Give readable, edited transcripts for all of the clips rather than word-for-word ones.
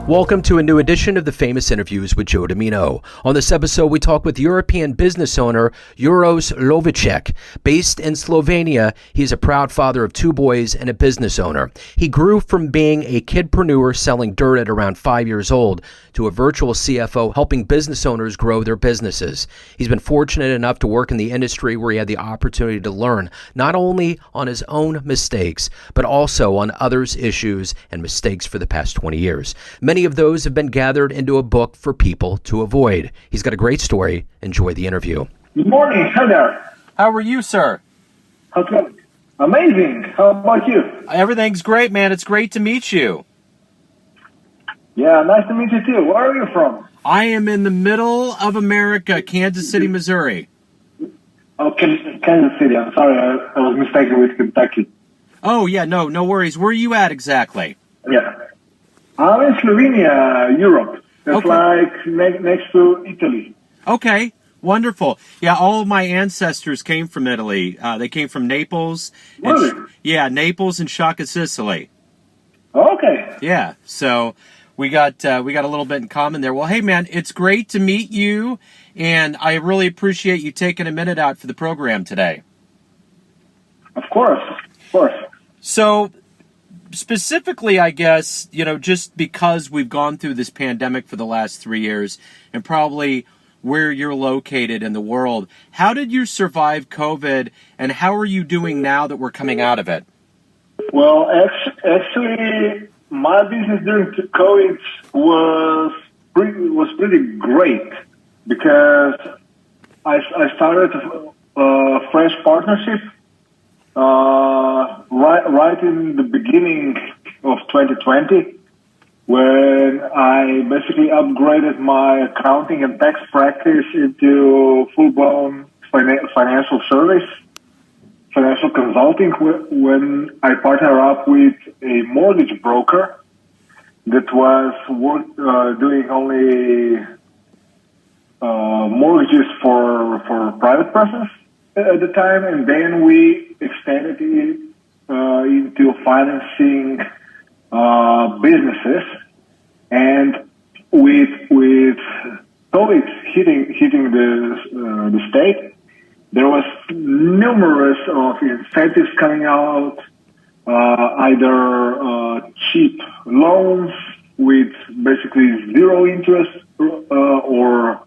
Welcome to a new edition of the Famous Interviews with Joe Dimino. On this episode, we talk with European business owner Uros Lovis. Based in Slovenia, he's a proud father of 2 boys and a business owner. He grew from being a kidpreneur selling dirt at around 5 years old to a virtual CFO helping business owners grow their businesses. He's been fortunate enough to work in the industry where he had the opportunity to learn not only on his own mistakes, but also on others' issues and mistakes for the past 20 years. Many of those have been gathered into a book for people to avoid. He's got a great story. Enjoy the interview. Good morning. Hi there. How are you, sir? Okay. Amazing. How about you? Everything's great, man. It's great to meet you. Yeah, nice to meet you too. Where are you from? I am in the middle of America, Kansas City, Missouri. Oh, Kansas City. I'm sorry. I was mistaken with Kentucky. Oh, yeah, no worries. Where are you at exactly? Yeah. I'm in Slovenia, Europe. It's Okay. like next to Italy. Okay, wonderful. Yeah, all of my ancestors came from Italy. They came from Naples. Really? Naples and Shaka, Sicily. Okay. Yeah, so we got a little bit in common there. Well, hey, man, it's great to meet you, and I really appreciate you taking a minute out for the program today. Of course. Of course. So, specifically, I guess, just because we've gone through this pandemic for the last 3 years and probably where you're located in the world, how did you survive COVID and how are you doing now that we're coming out of it? Well, actually, my business during COVID was pretty great because I started a fresh partnership right in the beginning of 2020, when I basically upgraded my accounting and tax practice into full-blown financial service, financial consulting, when I partnered up with a mortgage broker that was doing only mortgages for private persons at the time, and then we extended it into financing businesses. And with COVID hitting the state, there was numerous of incentives coming out, either cheap loans with basically zero interest, or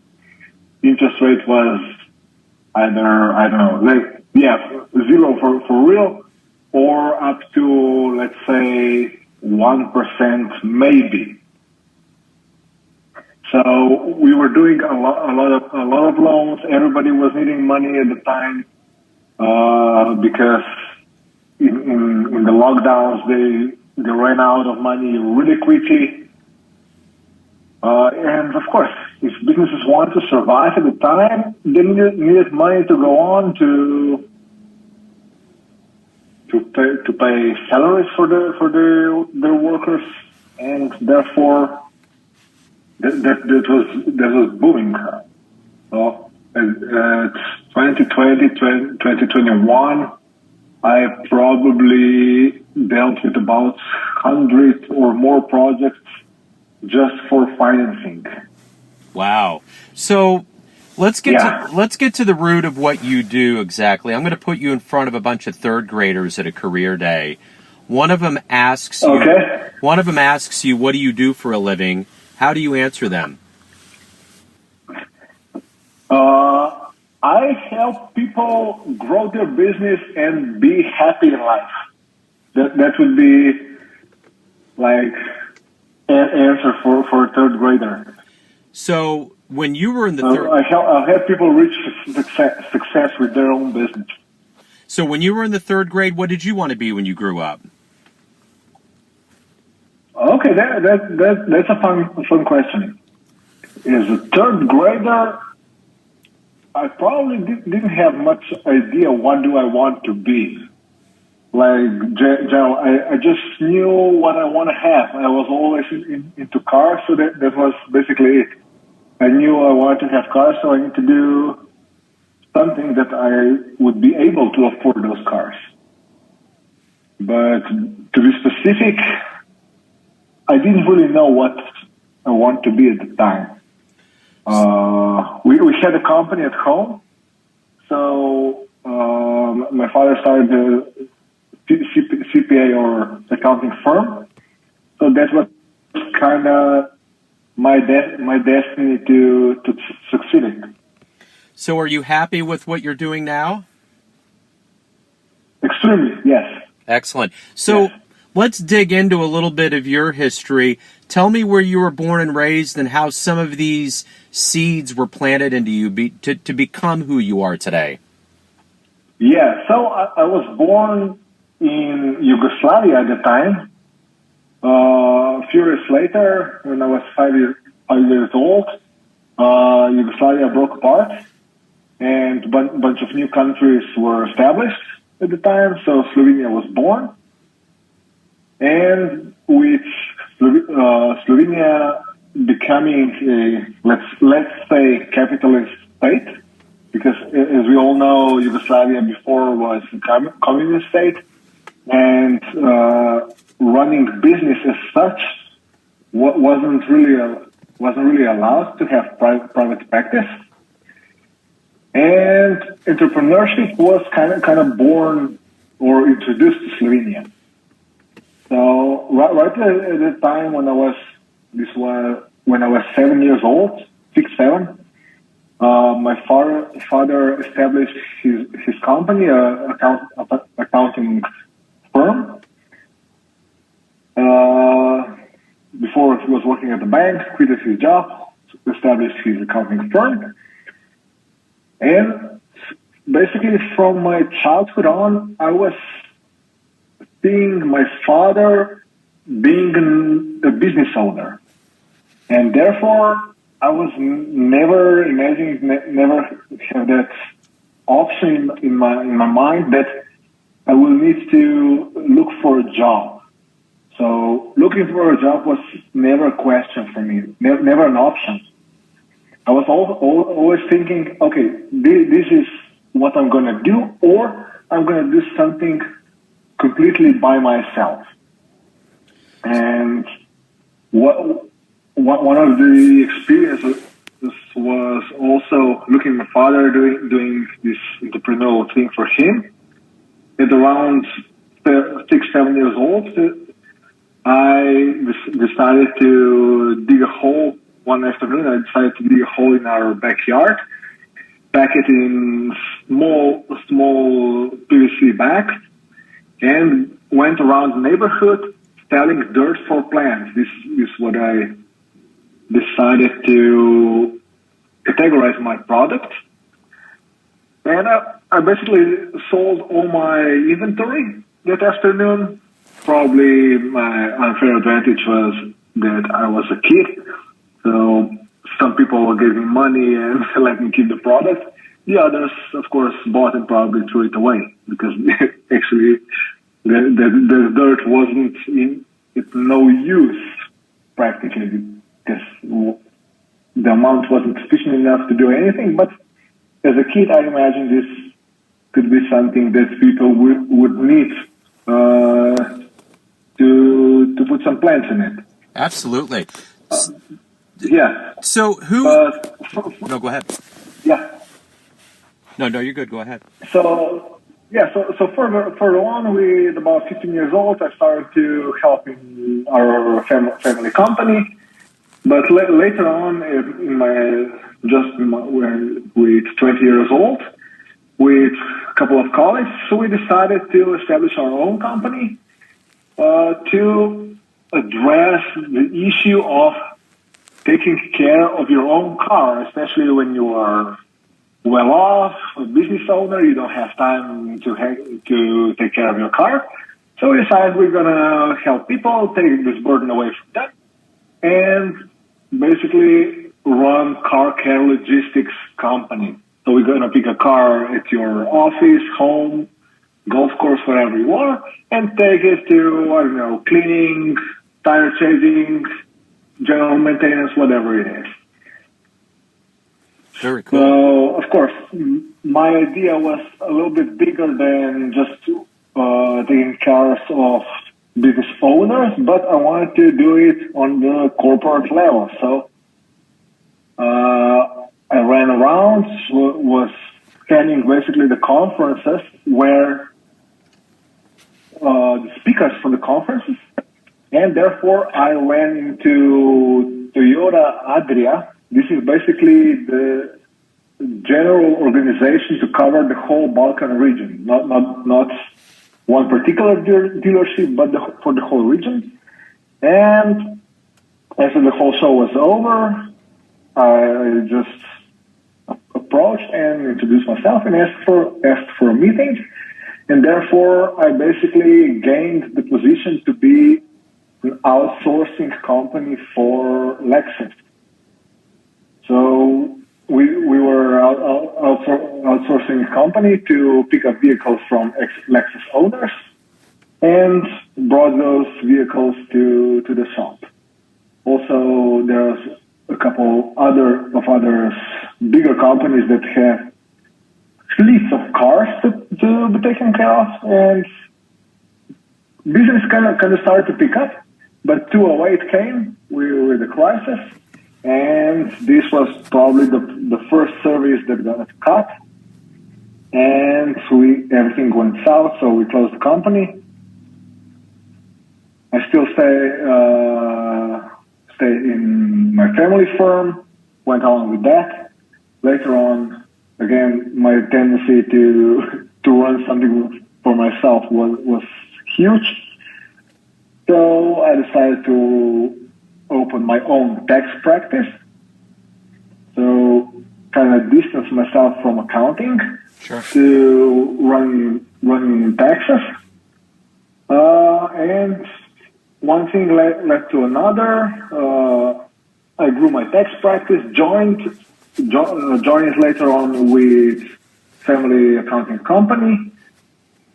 interest rate was either, I don't know, zero for real, or up to, let's say, 1% maybe. So we were doing a lot of loans. Everybody was needing money at the time because in the lockdowns they ran out of money really quickly. And of course, if businesses wanted to survive at the time, they needed money to go on to pay salaries for their workers, and therefore that was booming. At 2020, 2021, I probably dealt with about 100 or more projects just for financing. Wow. So let's get to the root of what you do exactly. I'm going to put you in front of a bunch of third graders at a career day. One of them asks you, what do you do for a living? How do you answer them? I help people grow their business and be happy in life. That would be like an answer for a third grader. So when you were in the third... I help people reach success with their own business. So when you were in the third grade, what did you want to be when you grew up? Okay, that's a fun question. As a third grader, I probably didn't have much idea what do I want to be. Like, general, I just knew what I want to have. I was always into cars, so that was basically it. I knew I wanted to have cars, so I need to do something that I would be able to afford those cars. But to be specific, I didn't really know what I want to be at the time. We had a company at home, so my father started a CPA or accounting firm. So that was kind of my destiny to succeed. So are you happy with what you're doing now? Extremely, yes. Excellent. So let's dig into a little bit of your history. Tell me where you were born and raised and how some of these seeds were planted into you to become who you are today. Yeah, so I was born in Yugoslavia at the time. A few years later, when I was 5 years old, Yugoslavia broke apart and a bunch of new countries were established at the time. So Slovenia was born. And with Slovenia becoming a, let's say, capitalist state, because as we all know, Yugoslavia before was a communist state, and running business as such wasn't really allowed to have private practice, and entrepreneurship was kind of born or introduced to Slovenia. So right at the time when I was 7 years old, 6, 7. My father established his company, accounting firm. Before he was working at the bank, quit his job, established his accounting firm. And basically from my childhood on, I was seeing my father being a business owner. And therefore, I was never have that option in my mind that I will need to look for a job. So looking for a job was never a question for me, never an option. I was always thinking, okay, this is what I'm going to do, or I'm going to do something completely by myself. And one of the experiences was also looking at my father doing this entrepreneurial thing for him. At around 6, 7 years old, I decided to dig a hole one afternoon. I decided to dig a hole in our backyard, pack it in small PVC bags, and went around the neighborhood selling dirt for plants. This is what I decided to categorize my product. And I basically sold all my inventory that afternoon. Probably my unfair advantage was that I was a kid. So some people gave me money and let me keep the product. The others, of course, bought and probably threw it away because actually the dirt wasn't it's no use practically because the amount wasn't sufficient enough to do anything. But as a kid, I imagine this could be something that people would need to put some plants in it. Absolutely. Yeah. So who? No, go ahead. Yeah. No, you're good. Go ahead. So further on, with about 15 years old, I started to help in our family company. But later on, with 20 years old, with a couple of colleagues, so we decided to establish our own company to address the issue of taking care of your own car, especially when you are well off, a business owner, you don't have time to take care of your car. So we decided we're going to help people, take this burden away from them, and basically run car care logistics company. So we're going to pick a car at your office, home, golf course, wherever you are, and take it to, cleaning, tire changing, general maintenance, whatever it is. Very cool. So, of course, my idea was a little bit bigger than just taking care of business owners, but I wanted to do it on the corporate level. So I ran around, was attending basically the conferences where the speakers for the conferences, and therefore I ran into Toyota Adria. This is basically the general organization to cover the whole Balkan region, not one particular dealership, but for the whole region. And after the whole show was over, I just approached and introduced myself and asked for a meeting. And therefore, I basically gained the position to be an outsourcing company for Lexus. So we were outsourcing a company to pick up vehicles from Lexus owners and brought those vehicles to the shop. Also, there's a couple other bigger companies that have fleets of cars to be taken care of, and business kind of started to pick up. But 2008 came with the crisis, and this was probably the first service that got cut, and everything went south, so we closed the company. I still stay in my family firm, went on with that. Later on, again, my tendency to run something for myself was huge. So I decided to open my own tax practice. So kind of distance myself from accounting to running taxes. And one thing led to another. I grew my tax practice, joined later on with family accounting company.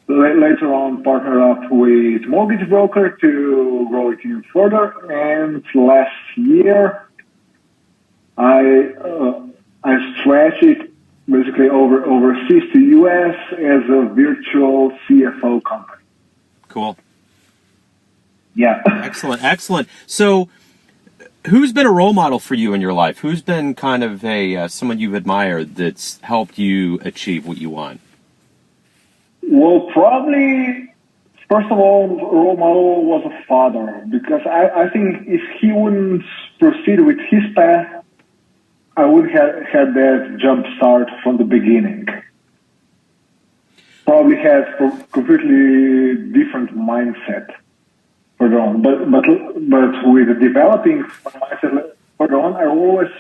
Later on, partnered up with mortgage broker to grow it even further. And last year, I stretched it basically overseas to US as a virtual CFO company. Cool. Yeah. Excellent. So, who's been a role model for you in your life? Who's been kind of someone you've admired that's helped you achieve what you want? Well, probably, first of all, role model was a father, because I think if he wouldn't proceed with his path, I would have had that jump start from the beginning. Probably had a completely different mindset further on. But with the developing mindset further on, I always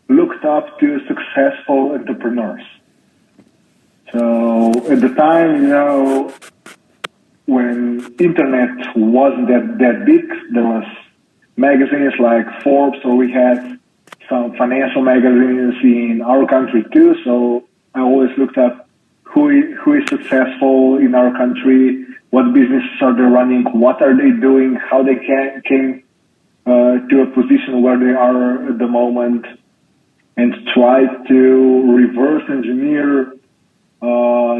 looked up to successful entrepreneurs. So at the time, when internet wasn't that big, there was magazines like Forbes, or we had some financial magazines in our country too. So I always looked up who is successful in our country, what businesses are they running, what are they doing, how they came to a position where they are at the moment, and tried to reverse engineer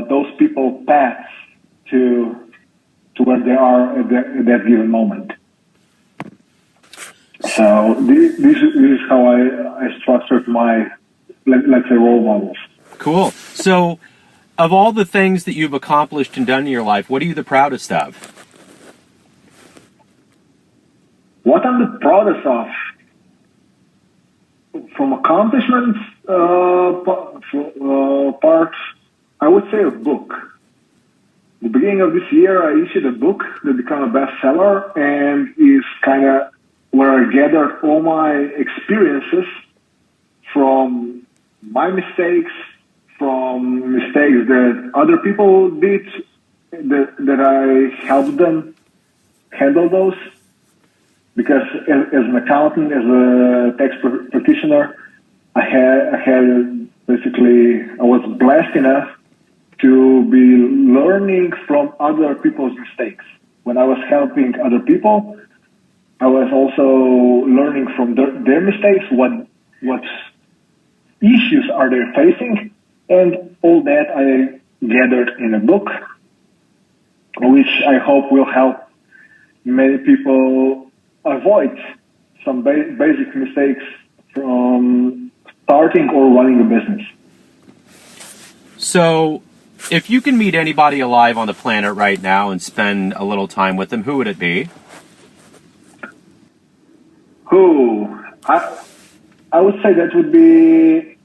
those people's paths to where they are at that given moment. So this is how I structured my, let's say, role models. Cool. So, of all the things that you've accomplished and done in your life, what are you the proudest of? What I'm the proudest of? From accomplishments part, I would say a book. The beginning of this year, I issued a book that became a bestseller, and is kind of where I gathered all my experiences from my mistakes, from mistakes that other people did, that I helped them handle those. Because as an accountant, as a tax practitioner, I was blessed enough to be learning from other people's mistakes. When I was helping other people, I was also learning from their mistakes, what issues are they facing, and all that I gathered in a book, which I hope will help many people avoid some basic mistakes from starting or running a business. So, if you can meet anybody alive on the planet right now and spend a little time with them, who would it be? I would say that would be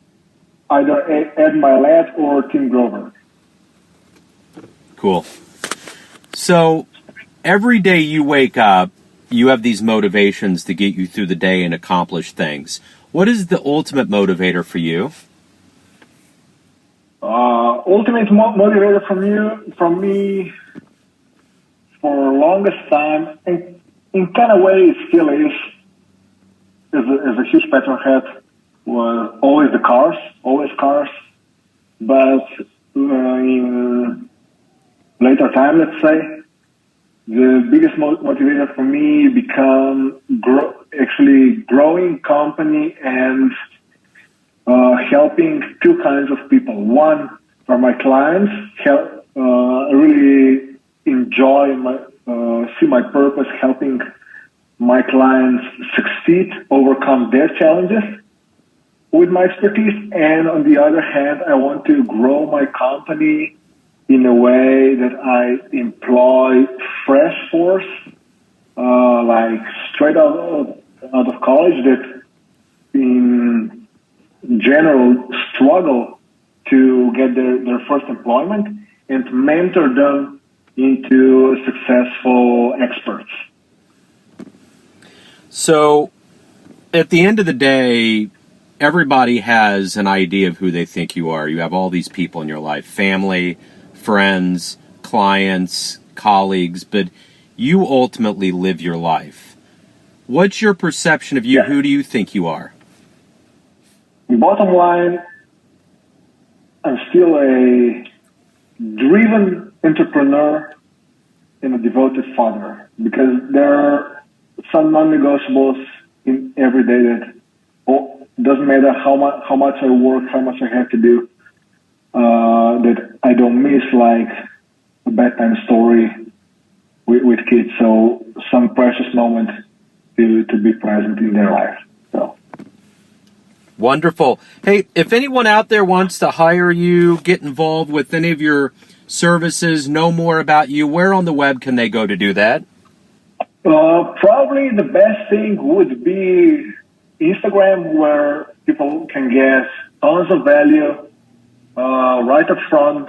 either Ed Milet or Tim Grover. Cool. So, every day you wake up, you have these motivations to get you through the day and accomplish things. What is the ultimate motivator for you? Ultimate motivator from me, for longest time, and in kind of way it still is, as a huge petrol head, was always cars. But in later time, let's say, the biggest motivator for me become growing company and helping two kinds of people. One, for my clients, really enjoy see my purpose helping my clients succeed, overcome their challenges with my expertise. And on the other hand, I want to grow my company in a way that I employ fresh force, like straight out of college, that in general struggle to get their first employment, and mentor them into successful experts. So, at the end of the day, everybody has an idea of who they think you are. You have all these people in your life, family, friends, clients, colleagues, but you ultimately live your life. What's your perception of you? Yeah. Who do you think you are? Bottom line, I'm still a driven entrepreneur and a devoted father, because there are some non-negotiables in every day that doesn't matter how much I work, how much I have to do, that I don't miss, like a bedtime story with kids. So some precious moment to be present in their life. So. Wonderful. Hey, if anyone out there wants to hire you, get involved with any of your services, know more about you, where on the web can they go to do that? Probably the best thing would be Instagram, where people can get tons of value right up front.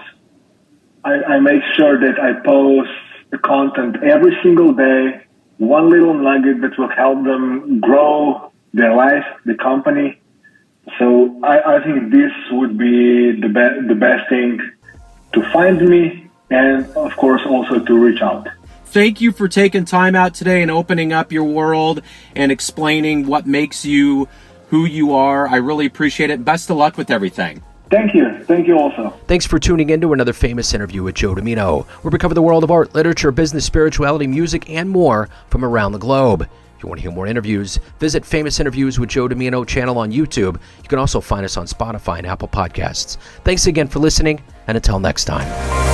I make sure that I post the content every single day, one little nugget that will help them grow their life, the company. So I think this would be the best thing to find me, and of course also to reach out. Thank you for taking time out today and opening up your world and explaining what makes you who you are. I really appreciate it. Best of luck with everything. Thank you. Thank you also. Thanks for tuning in to another famous interview with Joe Dimino, where we cover the world of art, literature, business, spirituality, music, and more from around the globe. If you want to hear more interviews, visit Famous Interviews with Joe Dimino channel on YouTube. You can also find us on Spotify and Apple Podcasts. Thanks again for listening, and until next time.